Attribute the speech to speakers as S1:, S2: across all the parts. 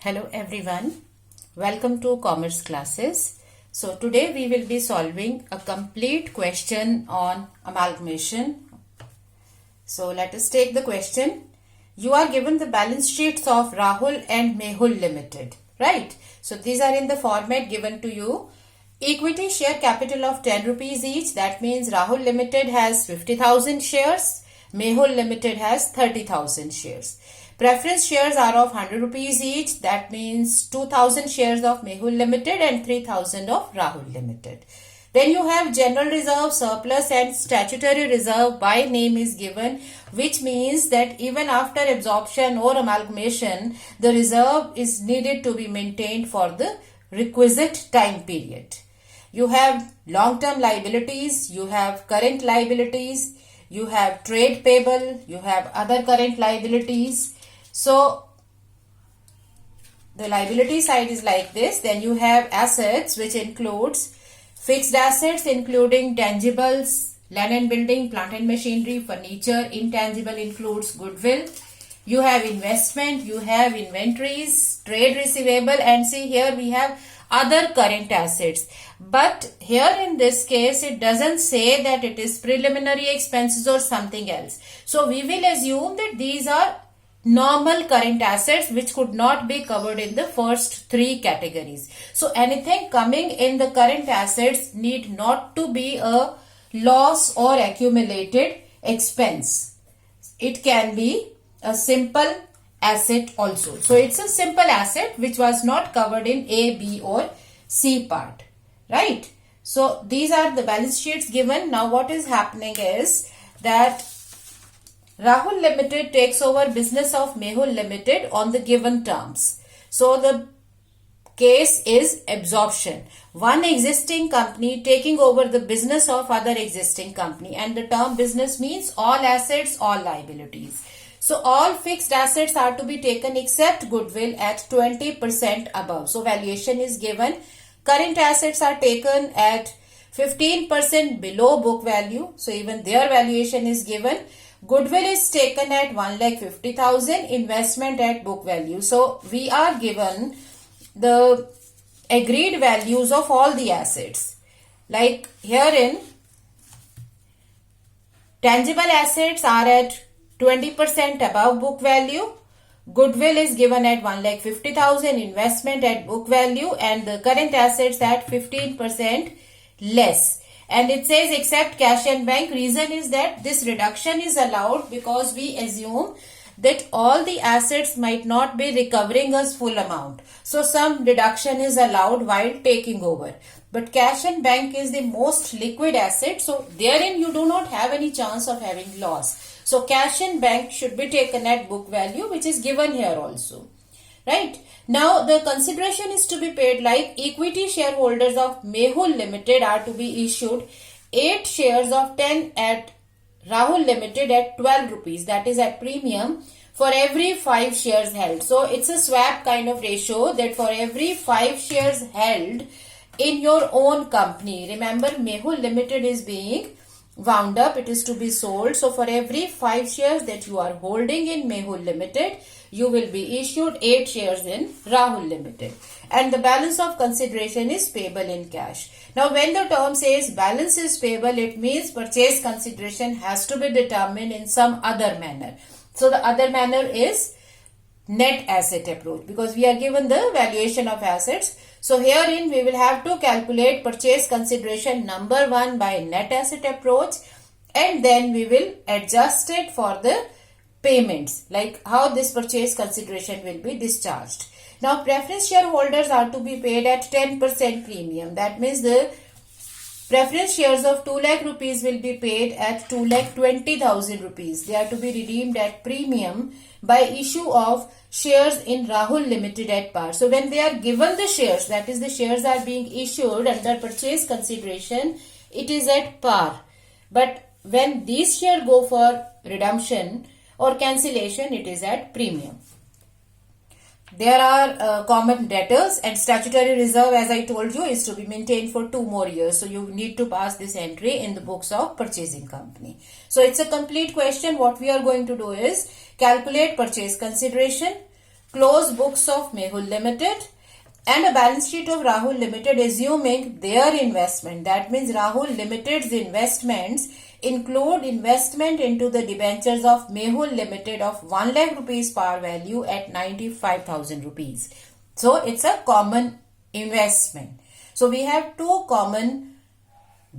S1: Hello everyone, welcome to Commerce classes. So today we will be solving a complete question on amalgamation. So let us take the question. You are given the balance sheets of Rahul and Mehul Limited, right? So these are in the format given to you. Equity share capital of 10 rupees each. That means Rahul Limited has 50,000 shares. Mehul Limited has 30,000 shares. Preference shares are of 100 rupees each. That means 2,000 shares of Mehul Limited and 3,000 of Rahul Limited. Then you have general reserve, surplus and statutory reserve by name is given, which means that even after absorption or amalgamation, the reserve is needed to be maintained for the requisite time period. You have long-term liabilities, you have current liabilities, you have trade payable, you have other current liabilities. So the liability side is like this. Then you have assets, which includes fixed assets including tangibles, land and building, plant and machinery, furniture. Intangible includes goodwill. You have investment, you have inventories, trade receivable, and see here we have other current assets. But here in this case it doesn't say that it is preliminary expenses or something else. So we will assume that these are normal current assets which could not be covered in the first three categories. So anything coming in the current assets need not to be a loss or accumulated expense. It can be a simple asset also. So it's a simple asset which was not covered in A, B or C part, right? So these are the balance sheets given. Now what is happening is that Rahul Limited takes over business of Mehul Limited on the given terms. So the case is absorption. One existing company taking over the business of other existing company, and the term business means all assets, all liabilities. So all fixed assets are to be taken except goodwill at 20% above. So valuation is given. Current assets are taken at 15% below book value. So even their valuation is given. Goodwill is taken at 1,50,000, investment at book value. So we are given the agreed values of all the assets. Like herein, tangible assets are at 20% above book value. Goodwill is given at 1,50,000, investment at book value, and the current assets at 15% less. And it says except cash and bank. Reason is that this reduction is allowed because we assume that all the assets might not be recovering us full amount. So some reduction is allowed while taking over. But cash and bank is the most liquid asset. So therein you do not have any chance of having loss. So cash and bank should be taken at book value, which is given here also. Right. Now the consideration is to be paid like equity shareholders of Mehul Limited are to be issued 8 shares of 10 at Rahul Limited at 12 rupees, that is at premium, for every 5 shares held. So it's a swap kind of ratio that for every 5 shares held in your own company, remember Mehul Limited is being wound up, it is to be sold. So for every 5 shares that you are holding in Mehul Limited, you will be issued 8 shares in Rahul Limited. And the balance of consideration is payable in cash. Now when the term says balance is payable, it means purchase consideration has to be determined in some other manner. So the other manner is net asset approach, because we are given the valuation of assets. So herein we will have to calculate purchase consideration number 1 by net asset approach, and then we will adjust it for the payments, like how this purchase consideration will be discharged. Now preference shareholders are to be paid at 10% premium. That means the preference shares of 2 lakh rupees will be paid at 2,20,000 rupees. They are to be redeemed at premium by issue of shares in Rahul Limited at par. So when they are given the shares, that is the shares are being issued under purchase consideration, it is at par. But when these shares go for redemption or cancellation, it is at premium. There are common debtors, and statutory reserve, as I told you, is to be maintained for 2 more years. So you need to pass this entry in the books of purchasing company. So it's a complete question. What we are going to do is calculate purchase consideration, close books of Mehul Limited and a balance sheet of Rahul Limited assuming their investment. That means Rahul Limited's investments include investment into the debentures of Mehul Limited of 1 lakh rupees par value at 95,000 rupees. So it's a common investment. So we have two common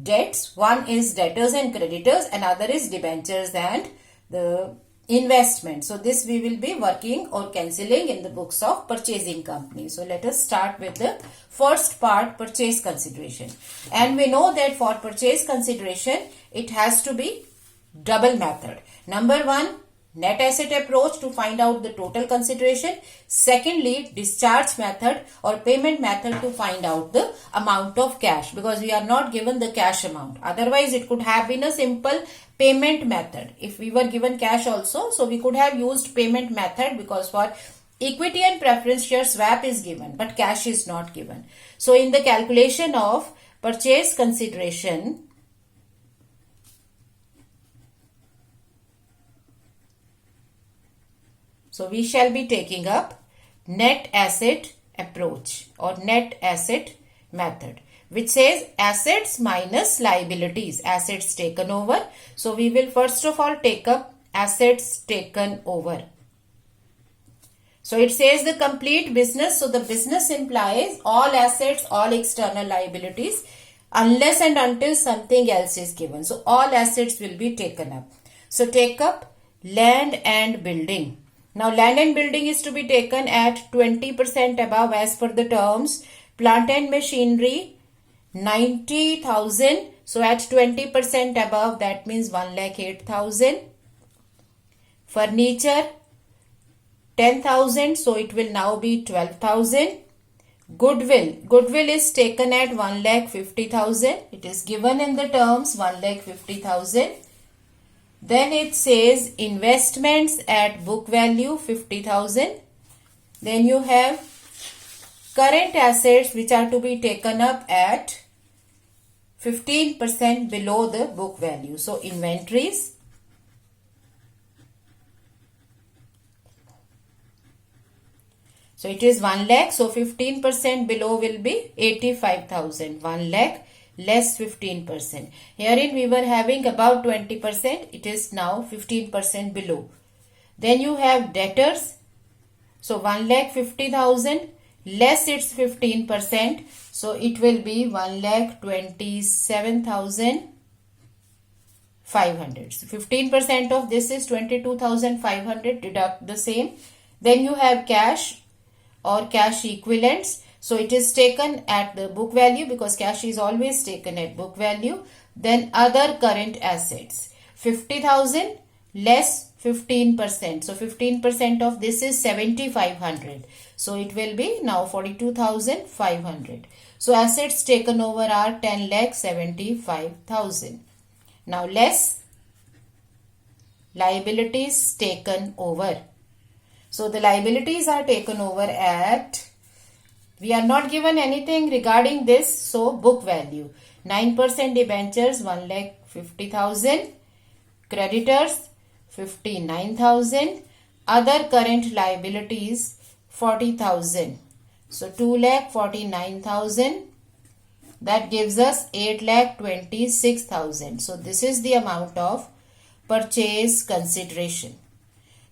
S1: debts. One is debtors and creditors, another is debentures and the investment. So this we will be working or cancelling in the books of purchasing company. So let us start with the first part, purchase consideration. And we know that for purchase consideration, it has to be double method. Number one, net asset approach to find out the total consideration. Secondly, discharge method or payment method to find out the amount of cash, because we are not given the cash amount. Otherwise, it could have been a simple payment method. If we were given cash also, so we could have used payment method, because for equity and preference share swap is given, but cash is not given. So in the calculation of purchase consideration, so we shall be taking up net asset approach or net asset method, which says assets minus liabilities, assets taken over. So we will first of all take up assets taken over. So it says the complete business. So the business implies all assets, all external liabilities, unless and until something else is given. So all assets will be taken up. So take up land and building. Now land and building is to be taken at 20% above as per the terms. Plant and machinery 90,000. So at 20% above, that means 1,08,000. Furniture 10,000. So it will now be 12,000. Goodwill is taken at 1,50,000. It is given in the terms 1,50,000. Then it says investments at book value 50,000. Then you have current assets which are to be taken up at 15% below the book value. So inventories, so it is 1 lakh. So 15% below will be 85,000. 1 lakh less 15%. Herein we were having about 20%. It is now 15% below. Then you have debtors. So 1,50,000 less its 15%. So it will be 1,27,500. So 15% of this is 22,500. Deduct the same. Then you have cash or cash equivalents. So it is taken at the book value, because cash is always taken at book value. Then other current assets 50,000 less 15%. So 15% of this is 7,500. So it will be now 42,500. So assets taken over are 10,75,000. Now less liabilities taken over. So the liabilities are taken over at, we are not given anything regarding this, so book value 9% debentures 1,50,000, creditors 59,000, other current liabilities 40,000. So 2,49,000, that gives us 8,26,000. So this is the amount of purchase consideration.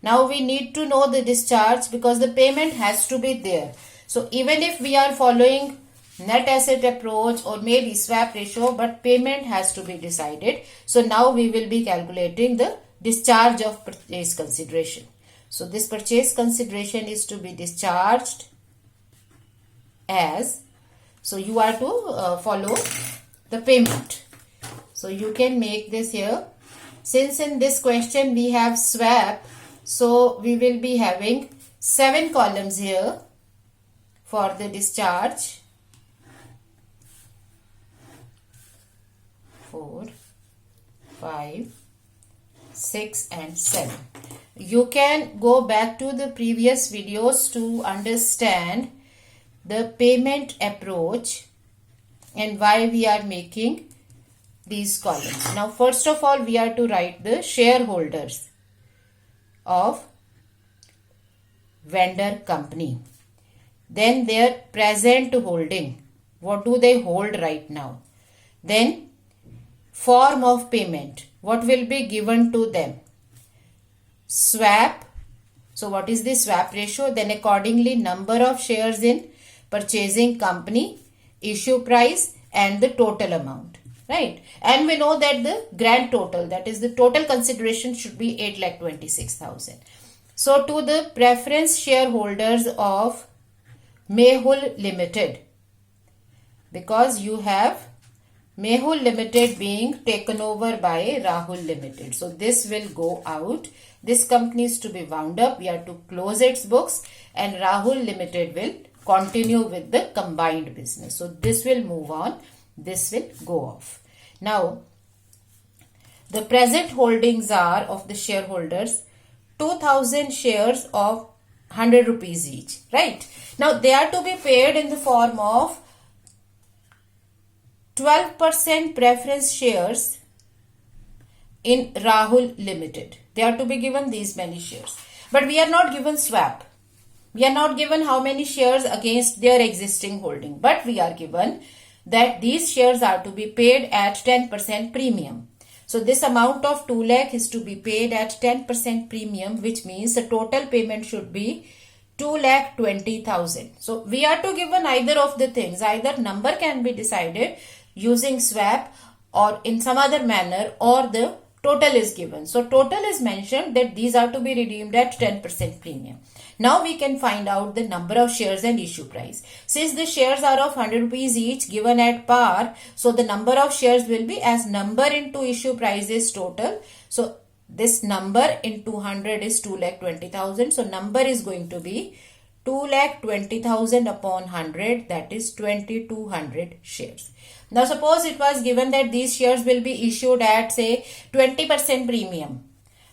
S1: Now we need to know the discharge, because the payment has to be there. So even if we are following net asset approach or maybe swap ratio, but payment has to be decided. So now we will be calculating the discharge of purchase consideration. So this purchase consideration is to be discharged as, so you are to follow the payment. So you can make this here. Since in this question we have swap, so we will be having 7 columns here for the discharge. 4, 5, 6 and 7. You can go back to the previous videos to understand the payment approach and why we are making these columns. Now first of all we are to write the shareholders of vendor company. Then their present holding. What do they hold right now? Then form of payment. What will be given to them? Swap. So what is the swap ratio? Then accordingly number of shares in purchasing company, issue price and the total amount. Right? And we know that the grand total, that is the total consideration, should be 8,26,000. So to the preference shareholders of Mehul Limited, because you have Mehul Limited being taken over by Rahul Limited. So this will go out. This company is to be wound up. We are to close its books and Rahul Limited will continue with the combined business. So this will move on. This will go off. Now, the present holdings are of the shareholders 2,000 shares of 100 rupees each. Right? Now, they are to be paid in the form of 12% preference shares in Rahul Limited. They are to be given these many shares. But we are not given swap. We are not given how many shares against their existing holding. But we are given that these shares are to be paid at 10% premium. So this amount of 2 lakh is to be paid at 10% premium, which means the total payment should be 2,20,000. So we are to given either of the things. Either number can be decided using swap or in some other manner, or the total is given. So total is mentioned that these are to be redeemed at 10% premium. Now we can find out the number of shares and issue price. Since the shares are of 100 rupees each given at par, so the number of shares will be as number into issue price is total. So this number into 100 is 2,20,000. So number is going to be 2,20,000 upon 100, that is 2,200 shares. Now suppose it was given that these shares will be issued at say 20% premium.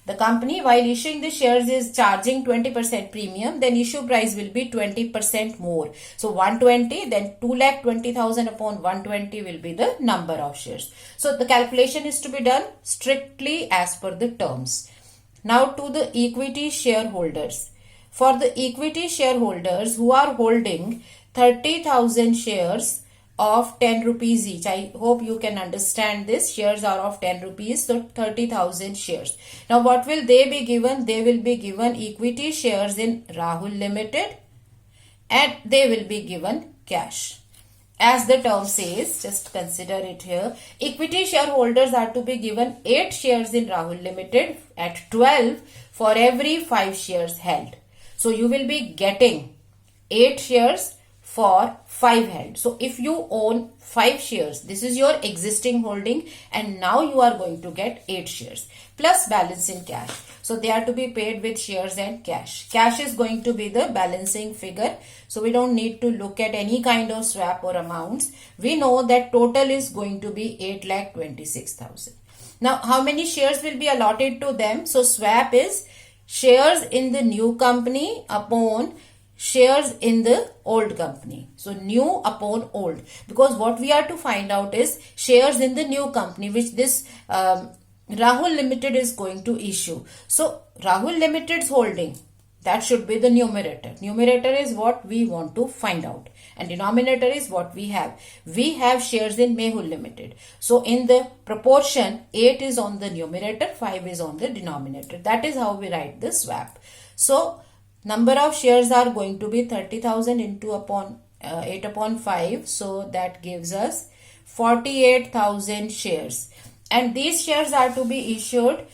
S1: The company while issuing the shares is charging 20% premium, then issue price will be 20% more. So 120, then 2,20,000 upon 120 will be the number of shares. So the calculation is to be done strictly as per the terms. Now to the equity shareholders. For the equity shareholders who are holding 30,000 shares of 10 rupees each. I hope you can understand this. Shares are of 10 rupees, so 30,000 shares. Now what will they be given? They will be given equity shares in Rahul Limited and they will be given cash. As the term says, just consider it here. Equity shareholders are to be given 8 shares in Rahul Limited at 12 for every 5 shares held. So you will be getting 8 shares for 5 held. So if you own 5 shares, this is your existing holding and now you are going to get 8 shares plus balance in cash. So they are to be paid with shares and cash. Cash is going to be the balancing figure. So we don't need to look at any kind of swap or amounts. We know that total is going to be 8,26,000. Now how many shares will be allotted to them? So swap is shares in the new company upon shares in the old company. So new upon old, because what we are to find out is shares in the new company which this Rahul Limited is going to issue. So Rahul Limited's holding, that should be the numerator. Numerator is what we want to find out and denominator is what we have. We have shares in Mehul Limited. So in the proportion 8 is on the numerator, 5 is on the denominator. That is how we write the swap. So number of shares are going to be 30,000 into 8 upon 5. So that gives us 48,000 shares. And these shares are to be issued.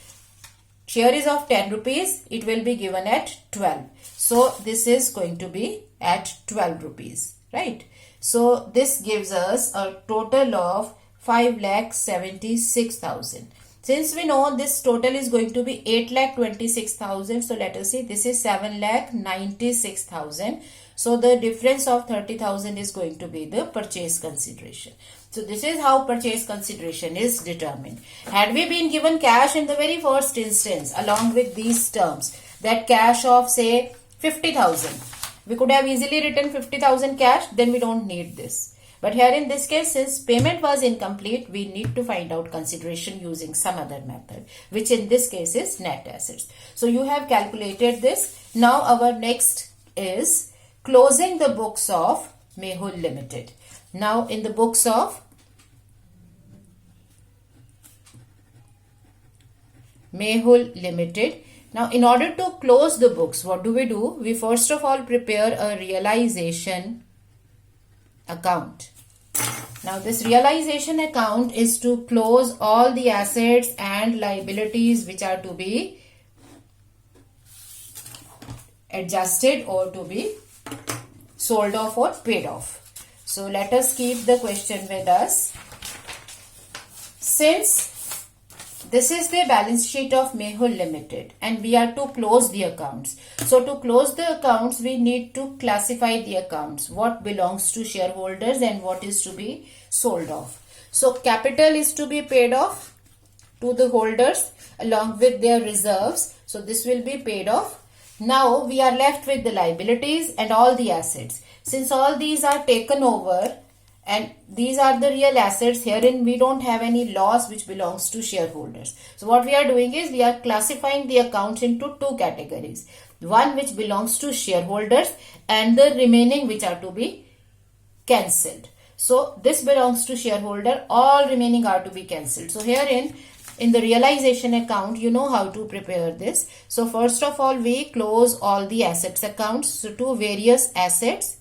S1: Share is of 10 rupees. It will be given at 12. So this is going to be at 12 rupees. Right. So this gives us a total of 5,76,000. Since we know this total is going to be 8,26,000, so let us see, this is 7,96,000. So the difference of 30,000 is going to be the purchase consideration. So this is how purchase consideration is determined. Had we been given cash in the very first instance along with these terms, that cash of say 50,000, we could have easily written 50,000 cash, then we don't need this. But here in this case, since payment was incomplete, we need to find out consideration using some other method, which in this case is net assets. So you have calculated this. Now our next is closing the books of Mehul Limited. Now in the books of Mehul Limited, now in order to close the books, what do? We first of all prepare a realization account. Now this realization account is to close all the assets and liabilities which are to be adjusted or to be sold off or paid off. So let us keep the question with us. Since this is the balance sheet of Mehul Limited and we are to close the accounts. So to close the accounts, we need to classify the accounts. What belongs to shareholders and what is to be sold off. So capital is to be paid off to the holders along with their reserves. So this will be paid off. Now we are left with the liabilities and all the assets. Since all these are taken over and these are the real assets, herein we don't have any loss which belongs to shareholders. So what we are doing is we are classifying the accounts into two categories. One which belongs to shareholders and the remaining which are to be cancelled. So this belongs to shareholder, all remaining are to be cancelled. So herein in the realization account, you know how to prepare this. So first of all, we close all the assets accounts. So to various assets.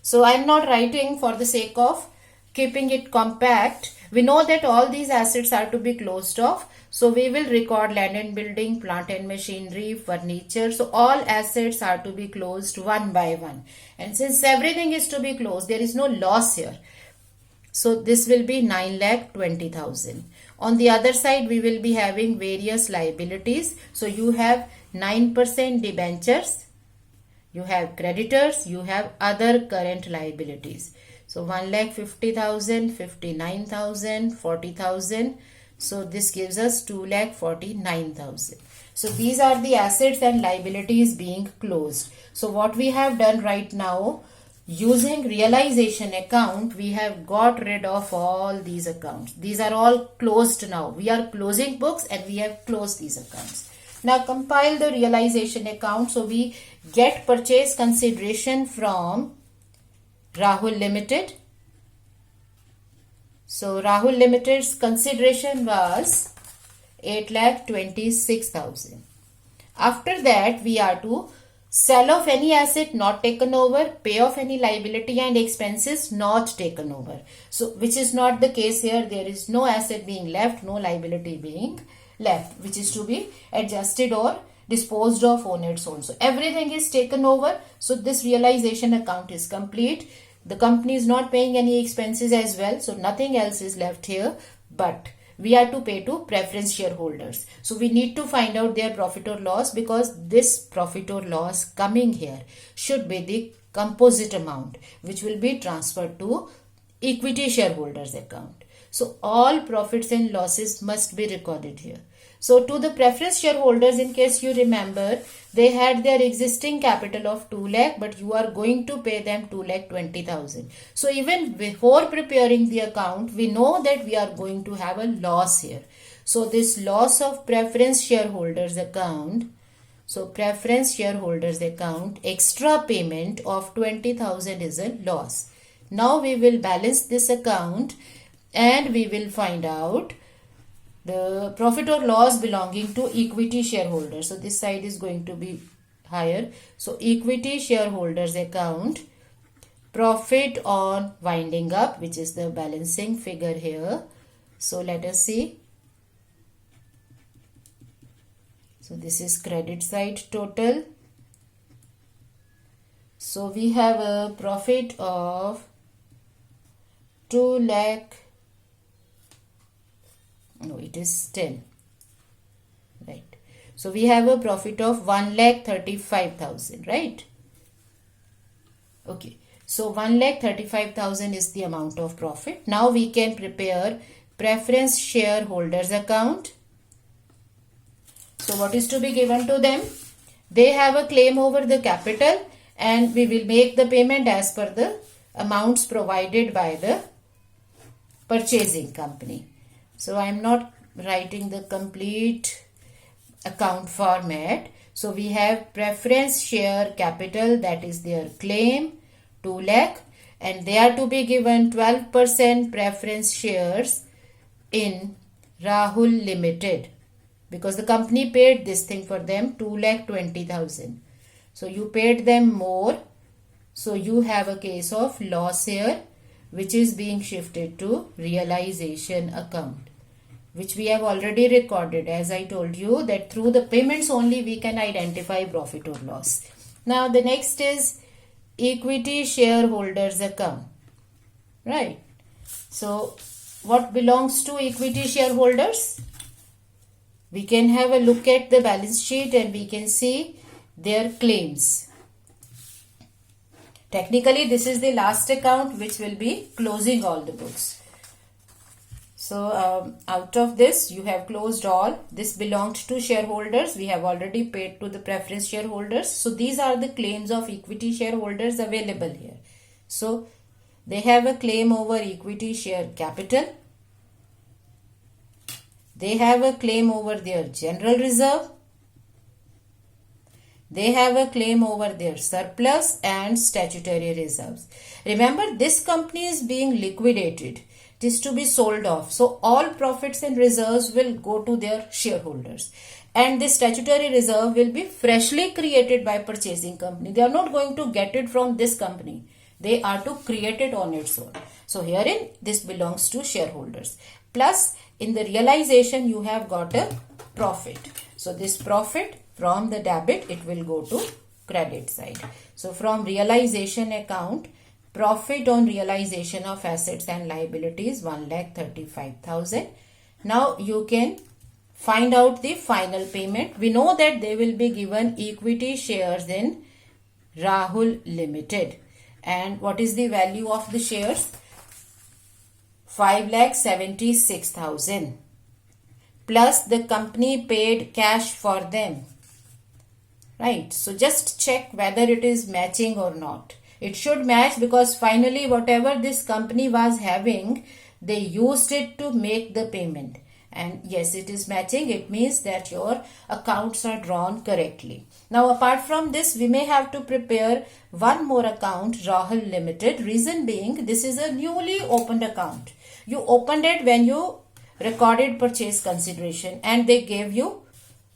S1: So I am not writing for the sake of keeping it compact. We know that all these assets are to be closed off. So we will record land and building, plant and machinery, furniture. So all assets are to be closed one by one. And since everything is to be closed, there is no loss here. So this will be 9,20,000. On the other side, we will be having various liabilities. So you have 9% debentures. You have creditors, you have other current liabilities. So 1,50,000, 59,000, 40,000. So this gives us 2,49,000. So these are the assets and liabilities being closed. So what we have done right now, using realization account, we have got rid of all these accounts. These are all closed now. We are closing books and we have closed these accounts. Now compile the realization account. So we get purchase consideration from Rahul Limited. So Rahul Limited's consideration was 8,26,000. After that, we are to sell off any asset not taken over, pay off any liability and expenses not taken over. So which is not the case here. There is no asset being left, no liability being left, which is to be adjusted or disposed of on its own. So everything is taken over. So this realization account is complete. The company is not paying any expenses as well. So nothing else is left here, but we are to pay to preference shareholders. So we need to find out their profit or loss, because this profit or loss coming here should be the composite amount which will be transferred to equity shareholders account. So all profits and losses must be recorded here. So to the preference shareholders, in case you remember, they had their existing capital of 2 lakh, but you are going to pay them 2,20,000. So even before preparing the account, we know that we are going to have a loss here. So this loss of preference shareholders account, so preference shareholders account, extra payment of 20,000 is a loss. Now we will balance this account and we will find out the profit or loss belonging to equity shareholders. So this side is going to be higher. So equity shareholders account, profit on winding up, which is the balancing figure here. So let us see. So this is credit side total. So we have a profit of 2 lakh. No, it is 10. Right. So we have a profit of 1,35,000, right? Okay. So 1,35,000 is the amount of profit. Now we can prepare preference shareholders account. So what is to be given to them? They have a claim over the capital and we will make the payment as per the amounts provided by the purchasing company. So I am not writing the complete account format. So we have preference share capital, that is their claim, 2 lakh, and they are to be given 12% preference shares in Rahul Limited, because the company paid this thing for them, 2,20,000. So you paid them more. So you have a case of loss here, which is being shifted to realization account, which we have already recorded. As I told you that through the payments only we can identify profit or loss. Now the next is equity shareholders account, right? So what belongs to equity shareholders? We can have a look at the balance sheet and we can see their claims. Technically, this is the last account which will be closing all the books. So out of this, you have closed all. This belonged to shareholders. We have already paid to the preference shareholders. So these are the claims of equity shareholders available here. So they have a claim over equity share capital. They have a claim over their general reserve. They have a claim over their surplus and statutory reserves. Remember, this company is being liquidated. It is to be sold off. So all profits and reserves will go to their shareholders. And the statutory reserve will be freshly created by purchasing company. They are not going to get it from this company. They are to create it on its own. So herein, this belongs to shareholders. Plus, in the realization, you have got a profit. So this profit from the debit, it will go to credit side. So from realization account, profit on realization of assets and liabilities, 1,35,000. Now you can find out the final payment. We know that they will be given equity shares in Rahul Limited. And what is the value of the shares? 5,76,000. Plus the company paid cash for them. Right. So just check whether it is matching or not. It should match, because finally whatever this company was having, they used it to make the payment. And yes, it is matching. It means that your accounts are drawn correctly. Now apart from this, we may have to prepare one more account, Rahul Limited. Reason being, this is a newly opened account. You opened it when you recorded purchase consideration and they gave you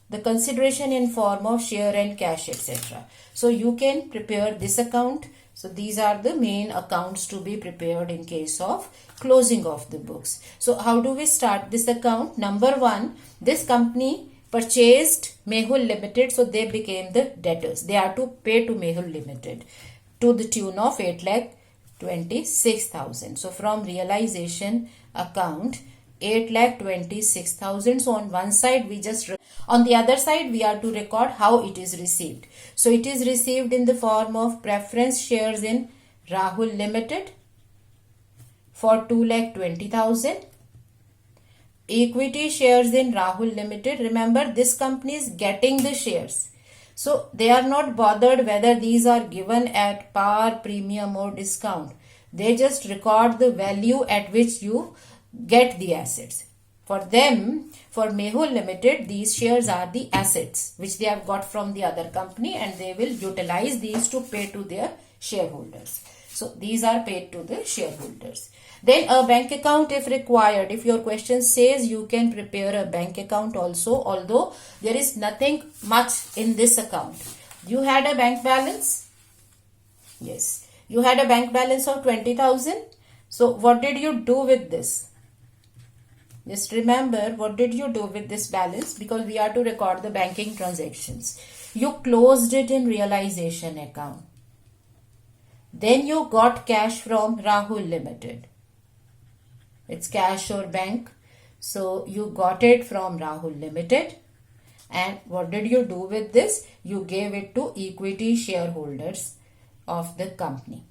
S1: the consideration in form of share and cash, etc. So you can prepare this account. So these are the main accounts to be prepared in case of closing of the books. So how do we start this account? Number one, this company purchased Mehul Limited, so they became the debtors. They are to pay to Mehul Limited to the tune of 8,26,000. So from realization account, 8,26,000. So on one side we just, on the other side we are to record how it is received. So it is received in the form of preference shares in Rahul Limited for 2,20,000. Equity shares in Rahul Limited. Remember, this company is getting the shares. So they are not bothered whether these are given at par, premium or discount. They just record the value at which you get the assets. For them, for Mehul Limited, these shares are the assets which they have got from the other company, and they will utilize these to pay to their shareholders. So these are paid to the shareholders. Then a bank account if required. If your question says, you can prepare a bank account also, although there is nothing much in this account. You had a bank balance? Yes. You had a bank balance of 20,000. So what did you do with this? Just remember, what did you do with this balance? Because we are to record the banking transactions. You closed it in realization account. Then you got cash from Rahul Limited. It's cash or bank. So you got it from Rahul Limited. And what did you do with this? You gave it to equity shareholders of the company.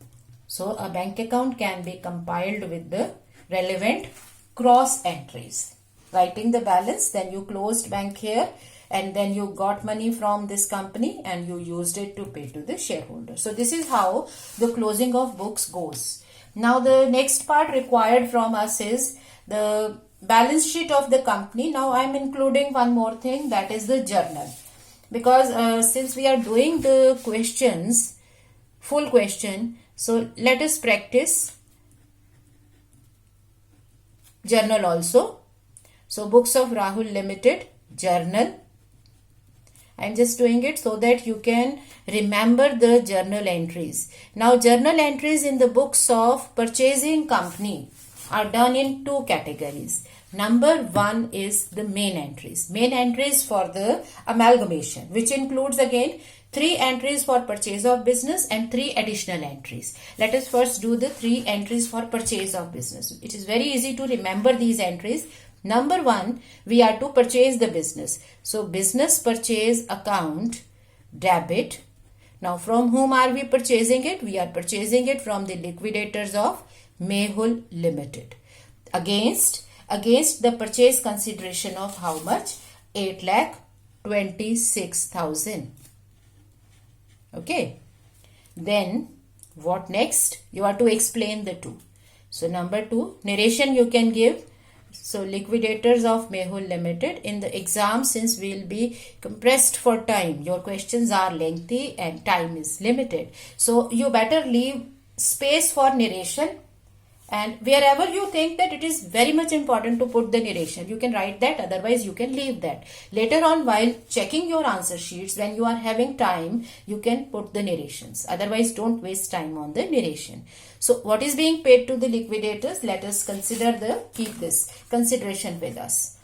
S1: So a bank account can be compiled with the relevant cross entries. Writing the balance, then you closed bank here, and then you got money from this company and you used it to pay to the shareholder. So this is how the closing of books goes. Now the next part required from us is the balance sheet of the company. Now I am including one more thing, that is the journal, because since we are doing the questions, full question, so let us practice journal also. So books of Rahul Limited, journal. I am just doing it so that you can remember the journal entries. Now journal entries in the books of purchasing company are done in two categories. Number one is the main entries. Main entries for the amalgamation, which includes again 3 entries for purchase of business and 3 additional entries. Let us first do the 3 entries for purchase of business. It is very easy to remember these entries. Number 1, we are to purchase the business. So business purchase account, debit. Now from whom are we purchasing it? We are purchasing it from the liquidators of Mehul Limited. Against the purchase consideration of how much? 8,26,000. Okay. Then what next? You are to explain the two. So number 2, narration you can give. So liquidators of Mehul Limited. In the exam, since we will be compressed for time, your questions are lengthy and time is limited. So you better leave space for narration, and wherever you think that it is very much important to put the narration, you can write that, otherwise you can leave that. Later on, while checking your answer sheets, when you are having time, you can put the narrations. Otherwise, don't waste time on the narration. So what is being paid to the liquidators? Let us keep this consideration with us.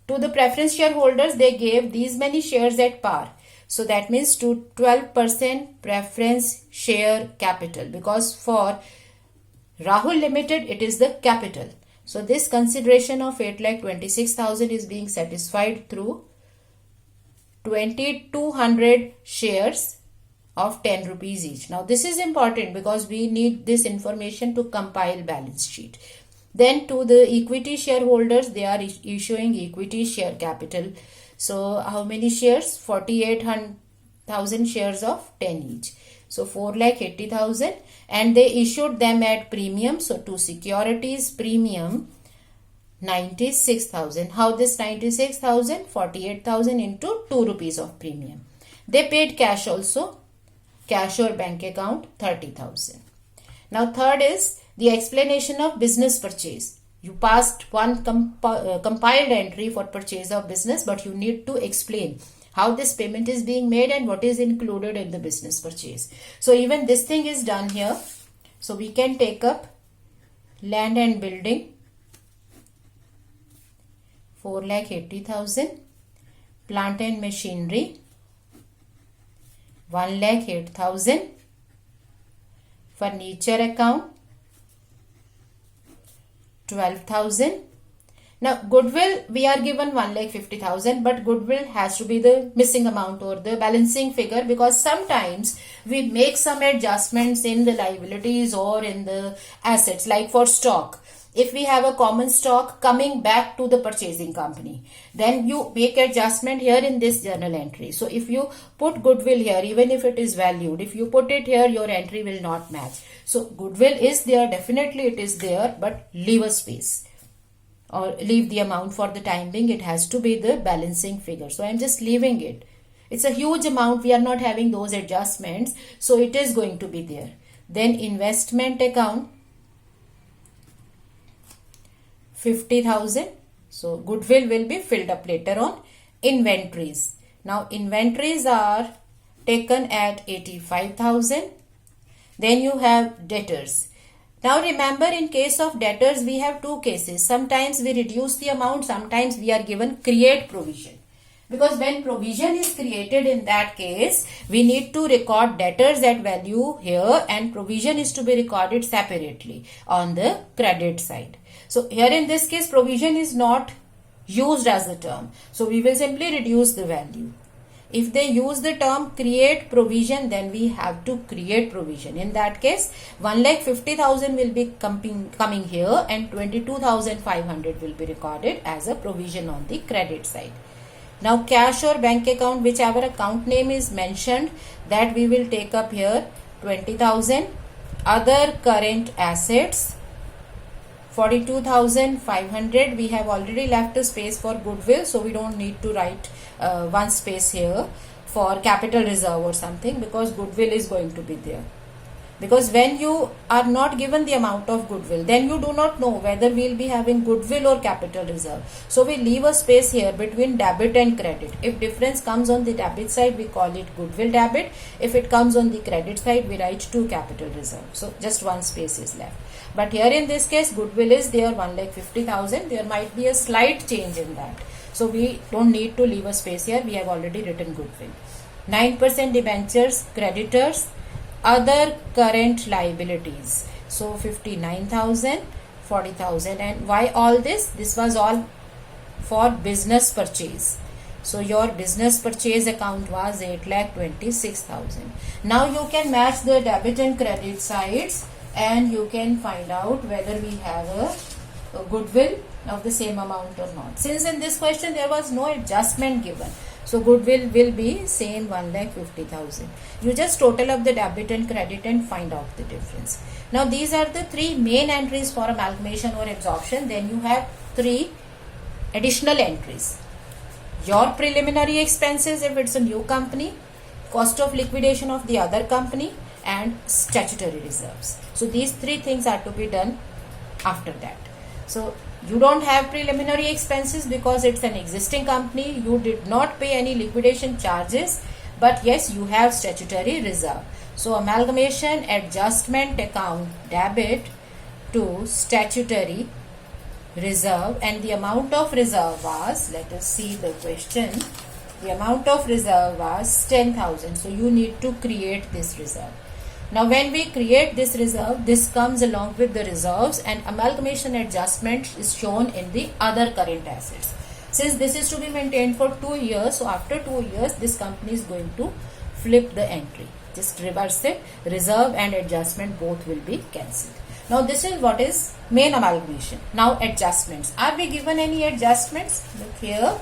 S1: To the preference shareholders, they gave these many shares at par. So that means to 12% preference share capital, because for Rahul Limited, it is the capital. So this consideration of 8,26,000 is being satisfied through 2,200 shares of 10 rupees each. Now this is important because we need this information to compile balance sheet. Then to the equity shareholders, they are issuing equity share capital. So how many shares? 48,000 shares of 10 each. So 4,80,000, and they issued them at premium. So to securities premium 96,000. How this 96,000? 48,000 into 2 rupees of premium. They paid cash also. Cash or bank account 30,000. Now third is the explanation of business purchase. You passed one compiled entry for purchase of business, but you need to explain how this payment is being made and what is included in the business purchase. So even this thing is done here. So we can take up land and building 4,80,000, plant and machinery 1,08,000, furniture account 12,000. Now goodwill, we are given 1,50,000, but goodwill has to be the missing amount or the balancing figure, because sometimes we make some adjustments in the liabilities or in the assets, like for stock. If we have a common stock coming back to the purchasing company, then you make adjustment here in this journal entry. So if you put goodwill here, even if it is valued, if you put it here, your entry will not match. So goodwill is there, definitely it is there, but leave a space or leave the amount for the time being. It has to be the balancing figure. So I am just leaving it. It's a huge amount. We are not having those adjustments. So it is going to be there. Then investment account 50,000. So goodwill will be filled up later on. Inventories. Now inventories are taken at 85,000. Then you have debtors. Now remember, in case of debtors, we have two cases. Sometimes we reduce the amount, sometimes we are given create provision. Because when provision is created, in that case, we need to record debtors at value here, and provision is to be recorded separately on the credit side. So here in this case, provision is not used as a term. So we will simply reduce the value. If they use the term create provision, then we have to create provision. In that case, 1,50,000 will be coming here, and 22,500 will be recorded as a provision on the credit side. Now cash or bank account, whichever account name is mentioned, that we will take up here 20,000. other current assets 42,500. We have already left a space for goodwill, so we don't need to write one space here for capital reserve or something, because goodwill is going to be there. Because when you are not given the amount of goodwill, then you do not know whether we will be having goodwill or capital reserve. So we leave a space here between debit and credit. If difference comes on the debit side, we call it goodwill debit. If it comes on the credit side, we write 2 capital reserve. So just one space is left. But here in this case, goodwill is there 1,50,000. There might be a slight change in that. So we don't need to leave a space here. We have already written goodwill. 9% debentures, creditors, other current liabilities. So 59,000, 40,000. And why all this? This was all for business purchase. So your business purchase account was 8,26,000. Now you can match the debit and credit sides, and you can find out whether we have a goodwill of the same amount or not. Since in this question there was no adjustment given, so goodwill will be same 1,50,000. You just total up the debit and credit and find out the difference. Now these are the 3 main entries for amalgamation or absorption. Then you have 3 additional entries. Your preliminary expenses if it's a new company, cost of liquidation of the other company, and statutory reserves. So these 3 things are to be done after that. So you don't have preliminary expenses because it's an existing company. You did not pay any liquidation charges, but yes, you have statutory reserve. So amalgamation adjustment account debit to statutory reserve, and the amount of reserve was, let us see the question, the amount of reserve was 10,000. So you need to create this reserve. Now when we create this reserve, this comes along with the reserves, and amalgamation adjustment is shown in the other current assets. Since this is to be maintained for 2 years, so after 2 years this company is going to flip the entry. Just reverse it. Reserve and adjustment both will be cancelled. Now this is what is main amalgamation. Now adjustments. Are we given any adjustments? Look here.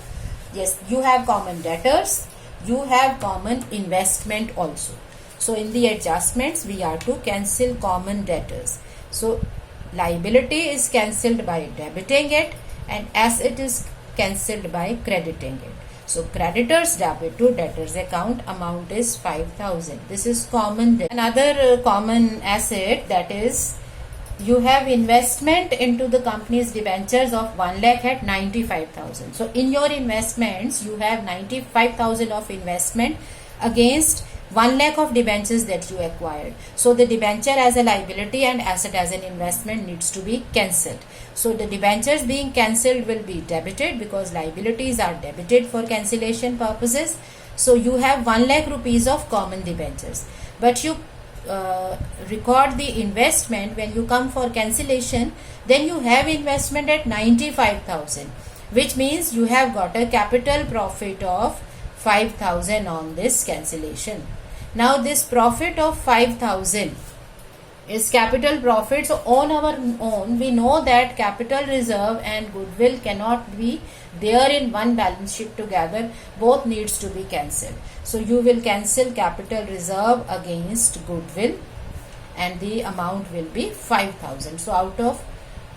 S1: Yes, you have common debtors. You have common investment also. So in the adjustments, we are to cancel common debtors. So liability is cancelled by debiting it, and asset is cancelled by crediting it. So creditors debit to debtors account amount is 5,000. This is common debt. Another common asset, that is you have investment into the company's debentures of 1 lakh at 95,000. So in your investments, you have 95,000 of investment against 1 lakh of debentures that you acquired. So the debenture as a liability and asset as an investment needs to be cancelled. So the debentures being cancelled will be debited because liabilities are debited for cancellation purposes. So you have 1 lakh rupees of common debentures. But you record the investment when you come for cancellation, then you have investment at 95,000, which means you have got a capital profit of 5,000 on this cancellation. Now this profit of 5,000 is capital profit. So on our own, we know that capital reserve and goodwill cannot be there in one balance sheet together. Both needs to be cancelled. So you will cancel capital reserve against goodwill, and the amount will be 5,000. So out of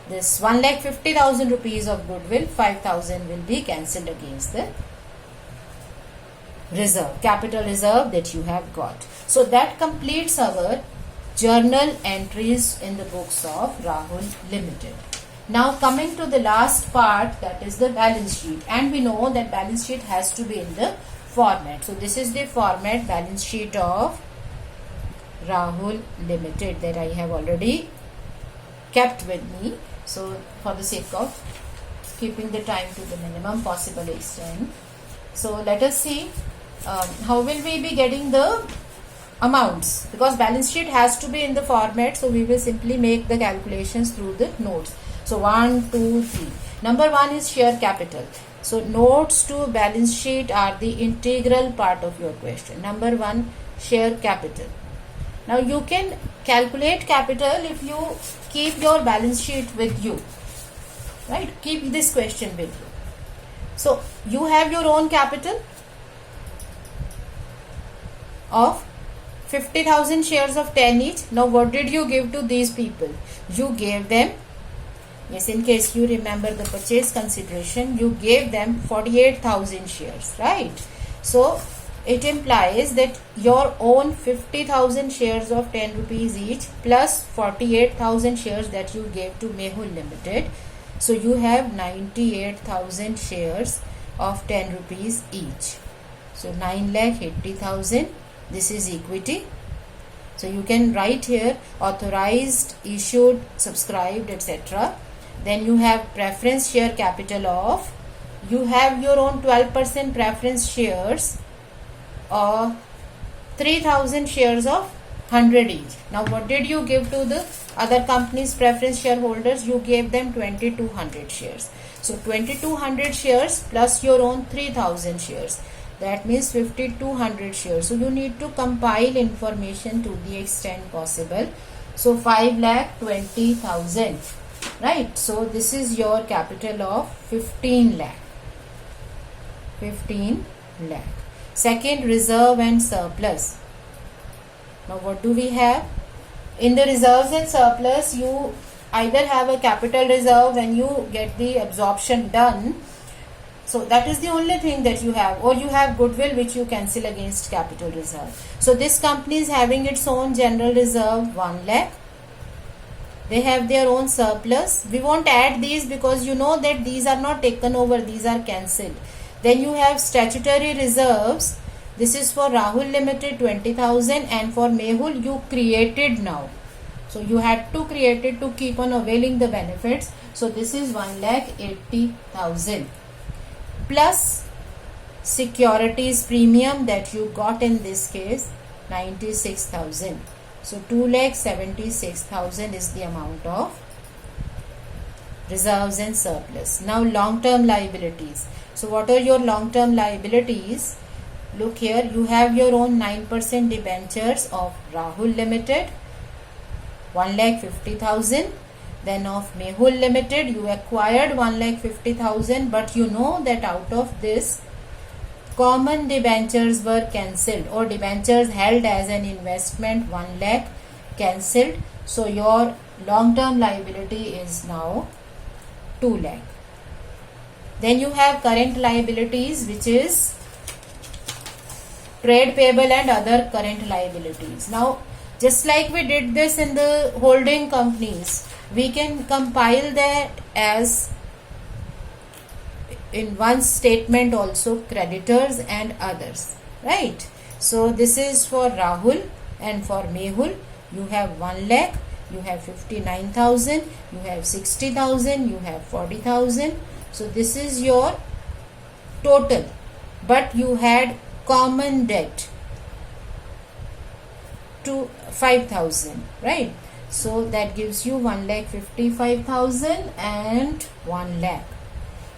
S1: this 1,50,000 rupees of goodwill, 5,000 will be cancelled against the reserve, capital reserve that you have got. So that completes our journal entries in the books of Rahul Limited. Now coming to the last part, that is the balance sheet, and we know that balance sheet has to be in the format. So this is the format balance sheet of Rahul Limited that I have already kept with me. So for the sake of keeping the time to the minimum possible extent. So let us see how will we be getting the amounts, because balance sheet has to be in the format. So we will simply make the calculations through the notes. So 1, 2, 3. Number 1 is share capital. So notes to balance sheet are the integral part of your question. Number 1, share capital. Now you can calculate capital if you keep your balance sheet with you, right? Keep this question with you. So you have your own capital of 50,000 shares of 10 each. Now what did you give to these people? You gave them, yes, in case you remember the purchase consideration, you gave them 48,000 shares, right? So it implies that your own 50,000 shares of 10 rupees each plus 48,000 shares that you gave to Mehul Limited. So you have 98,000 shares of 10 rupees each. So 9,80,000. This is equity. So you can write here authorized, issued, subscribed, etc. Then you have preference share capital of, you have your own 12% preference shares, 3,000 shares of 100 each. Now what did you give to the other company's preference shareholders? You gave them 2,200 shares. So 2,200 shares plus your own 3,000 shares. That means 5,200 shares. So you need to compile information to the extent possible. So 5,20,000, right? So this is your capital of 15 lakh. 15 lakh. Second, reserve and surplus. Now what do we have? In the reserves and surplus, you either have a capital reserve when you get the absorption done. So that is the only thing that you have, or you have goodwill which you cancel against capital reserve. So this company is having its own general reserve 1 lakh. They have their own surplus. We won't add these because you know that these are not taken over, these are cancelled. Then you have statutory reserves. This is for Rahul Limited 20,000 and for Mehul you created now. So you had to create it to keep on availing the benefits. So this is 1,80,000 plus securities premium that you got in this case 96,000. So 2,76,000 is the amount of reserves and surplus. Now long-term liabilities. So what are your long-term liabilities? Look here, you have your own 9% debentures of Rahul Limited 1,50,000. Then of Mehul Limited you acquired 1,50,000, but you know that out of this common debentures were cancelled, or debentures held as an investment 1 lakh cancelled. So your long-term liability is now 2 lakh. Then you have current liabilities, which is trade payable and other current liabilities. Now just like we did this in the holding companies, we can compile that as in one statement also, creditors and others, right? So this is for Rahul, and for Mehul you have 1 lakh, you have 59,000, you have 60,000, you have 40,000. So this is your total, but you had common debt to 5,000, right? So that gives you 1,55,000 and 1 lakh.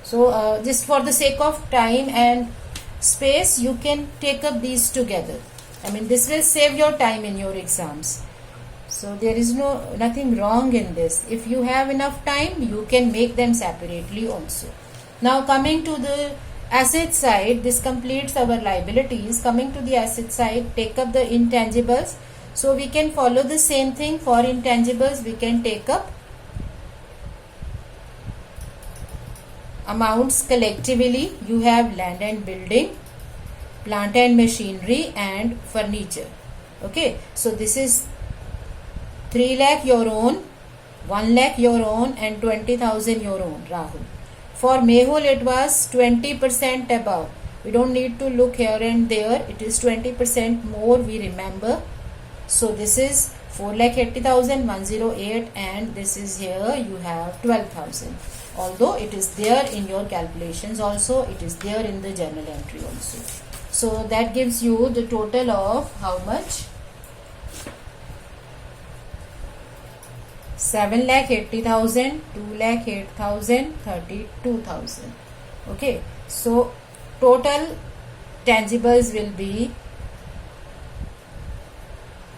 S1: So just for the sake of time and space, you can take up these together. I mean, this will save your time in your exams. So there is nothing wrong in this. If you have enough time, you can make them separately also. Now coming to the asset side, this completes our liabilities. Coming to the asset side, take up the intangibles. So we can follow the same thing. For intangibles, we can take up amounts collectively. You have land and building, plant and machinery, and furniture. Okay, so this is 3 lakh your own, 1 lakh your own, and 20,000 your own, Rahul. For Mehul it was 20% above. We don't need to look here and there. It is 20% more, we remember. So this is 4,80,000, 108, and this is here you have 12,000. Although it is there in your calculations also, it is there in the journal entry also. So that gives you the total of how much? 7,80,000, 2,08,000, 32,000. Okay, so total tangibles will be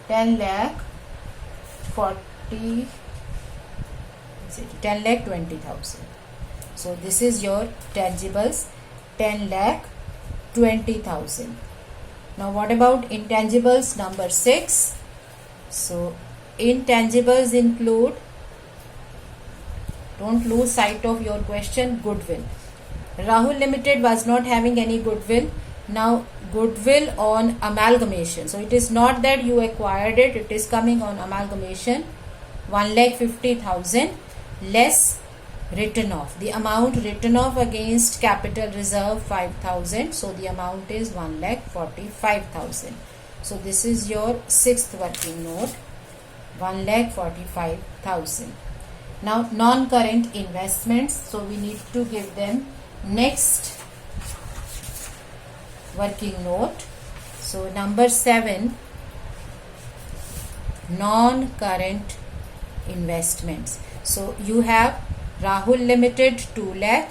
S1: 10,20,000. So this is your tangibles, 10,20,000. Now what about intangibles? Number 6. So intangibles include, don't lose sight of your question, goodwill. Rahul Limited was not having any goodwill. Now goodwill on amalgamation. So it is not that you acquired it, it is coming on amalgamation. 1,50,000 less written off. The amount written off against capital reserve 5,000. So the amount is 1,45,000. So this is your 6th working note, 1,45,000. Now non-current investments. So we need to give them next working note. So number 7, non-current investments. So you have Rahul Limited 2 lakh,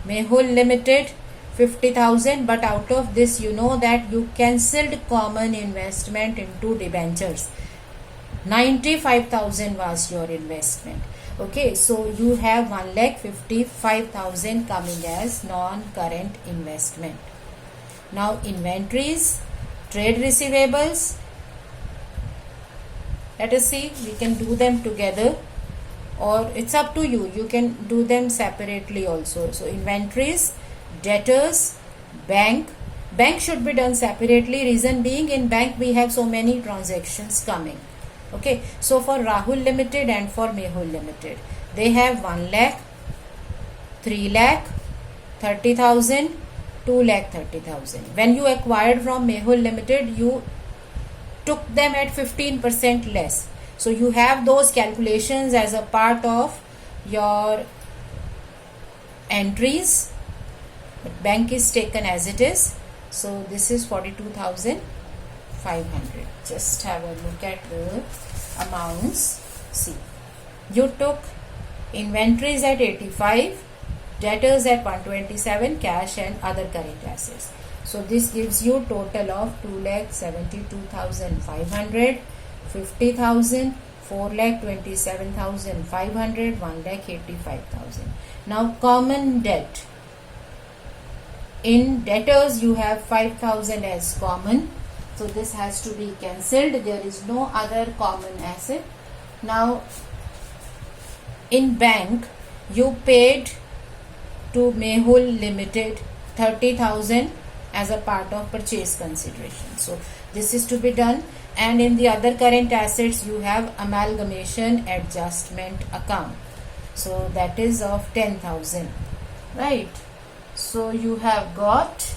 S1: Mehul Limited 50,000, but out of this you know that you cancelled common investment into debentures. 95,000 was your investment. Okay, so you have 1,55,000 coming as non-current investment. Now inventories, trade receivables, let us see, we can do them together or it's up to you. You can do them separately also. So inventories, debtors, bank should be done separately. Reason being, in bank we have so many transactions coming. Okay, so for Rahul Limited and for Mehul Limited, they have 1 lakh, 3 lakh, 30,000, 2 lakh 30,000. When you acquired from Mehul Limited, you took them at 15% less. So you have those calculations as a part of your entries, but bank is taken as it is. So this is 42,500. Just have a look at the amounts. See, you took inventories at 85, debtors at 127, cash and other current assets. So this gives you total of 2,72,500, 50,000, 4,27,500, 1,85,000. Now common debt. In debtors you have 5,000 as common. So this has to be cancelled. There is no other common asset. Now in bank you paid to Mehul Limited 30,000 as a part of purchase consideration. So this is to be done. And in the other current assets you have amalgamation adjustment account. So that is of 10,000. Right. So you have got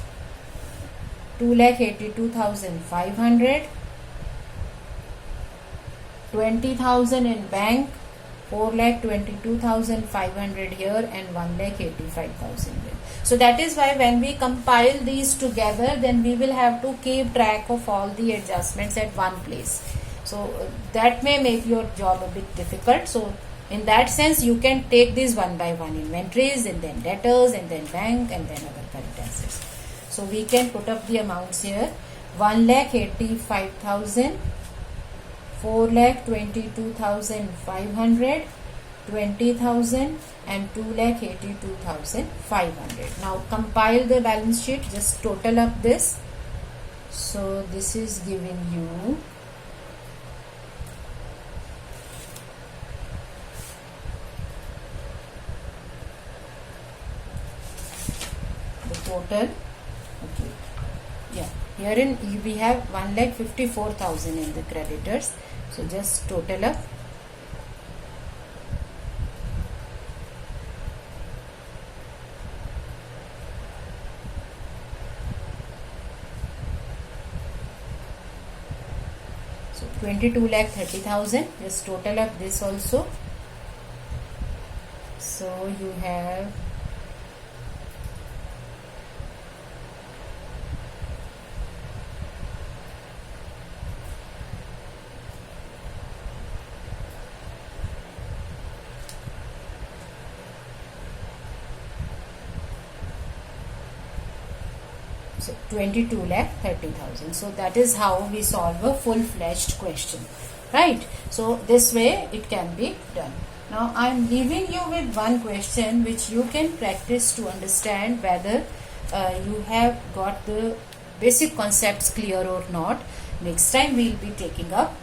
S1: 2,82,500, 20,000 in bank, 4,22,500 here and 1,85,000 here. So that is why when we compile these together, then we will have to keep track of all the adjustments at one place. So that may make your job a bit difficult. So in that sense, you can take these one by one: inventories and then debtors and then bank and then other current assets. So we can put up the amounts here: 1,85,000, 4,22,500, 20,000 and 2,82,500. Now compile the balance sheet, just total up this. So this is giving you the total. Okay, yeah, herein we have 1,54,000 in the creditors. So just total up. So 22,30,000. Just total up this also. So you have So 22,30,000. So that is how we solve a full-fledged question, right? So this way it can be done. Now I am leaving you with one question which you can practice to understand whether you have got the basic concepts clear or not. Next time we will be taking up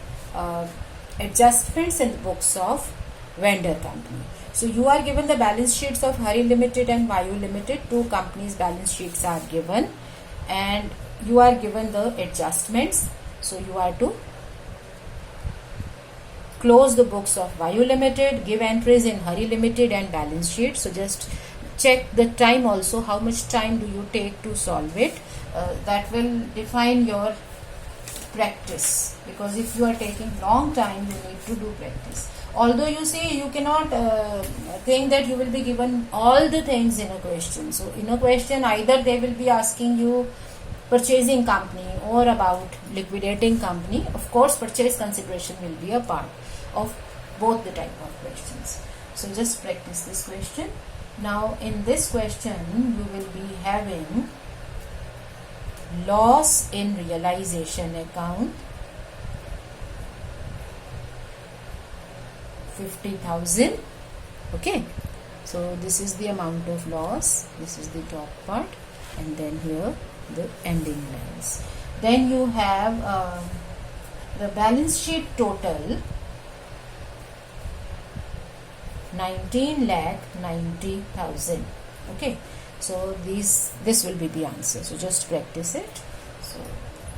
S1: adjustments in the books of vendor company. So you are given the balance sheets of Hari Limited and Vayu Limited. Two companies' balance sheets are given, and you are given the adjustments. So you are to close the books of Vayu Limited, give entries in Hari Limited and balance sheet. So just check the time also, how much time do you take to solve it. That will define your practice, because if you are taking long time, you need to do practice. Although you see, you cannot think that you will be given all the things in a question. So in a question, either they will be asking you purchasing company or about liquidating company. Of course, purchase consideration will be a part of both the type of questions. So just practice this question. Now in this question, you will be having loss in realization account, 50,000. Okay, so this is the amount of loss, this is the top part, and then here the ending lines. Then you have the balance sheet total, 19,90,000. Okay, so this will be the answer. So just practice it. So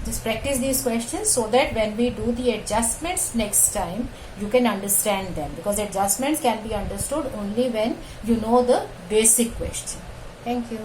S1: just practice these questions so that when we do the adjustments next time, you can understand them, because adjustments can be understood only when you know the basic question. Thank you.